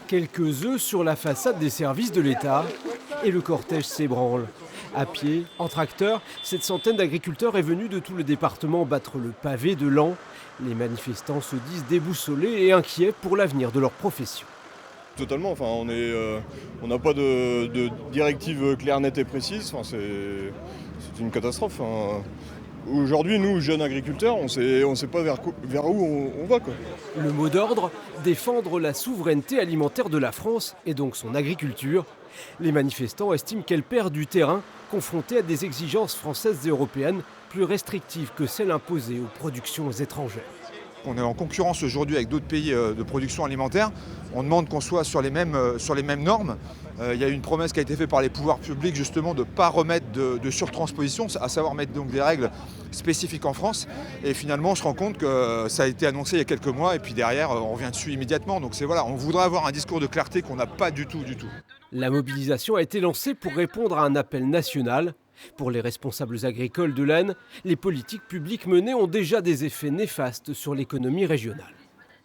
Quelques œufs sur la façade des services de l'État et le cortège s'ébranle. À pied, en tracteur, cette centaine d'agriculteurs est venue de tout le département battre le pavé de Laon. Les manifestants se disent déboussolés et inquiets pour l'avenir de leur profession. Totalement, on n'a pas de directive claire, nette et précise, c'est une catastrophe. Aujourd'hui, nous, jeunes agriculteurs, on ne sait pas vers où on va, quoi. Le mot d'ordre, défendre la souveraineté alimentaire de la France et donc son agriculture. Les manifestants estiment qu'elle perd du terrain, confrontée à des exigences françaises et européennes plus restrictives que celles imposées aux productions étrangères. On est en concurrence aujourd'hui avec d'autres pays de production alimentaire. On demande qu'on soit sur les mêmes normes. Il y a eu une promesse qui a été faite par les pouvoirs publics justement de ne pas remettre de surtransposition, à savoir mettre donc des règles spécifiques en France. Et finalement, on se rend compte que ça a été annoncé il y a quelques mois et puis derrière, on revient dessus immédiatement. Donc on voudrait avoir un discours de clarté qu'on n'a pas du tout. La mobilisation a été lancée pour répondre à un appel national. Pour les responsables agricoles de l'Aisne, les politiques publiques menées ont déjà des effets néfastes sur l'économie régionale.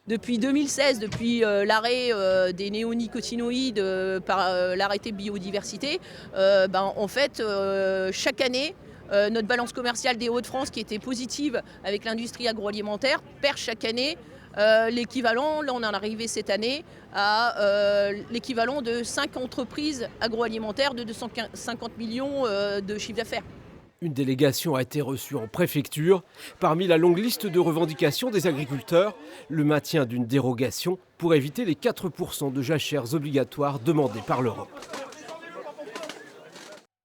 Depuis 2016, depuis l'arrêt des néonicotinoïdes par l'arrêté biodiversité, chaque année, notre balance commerciale des Hauts-de-France, qui était positive avec l'industrie agroalimentaire, perd chaque année l'équivalent, là on en est arrivé cette année, à l'équivalent de 5 entreprises agroalimentaires de 250 millions de chiffre d'affaires. Une délégation a été reçue en préfecture. Parmi la longue liste de revendications des agriculteurs, le maintien d'une dérogation pour éviter les 4% de jachères obligatoires demandés par l'Europe.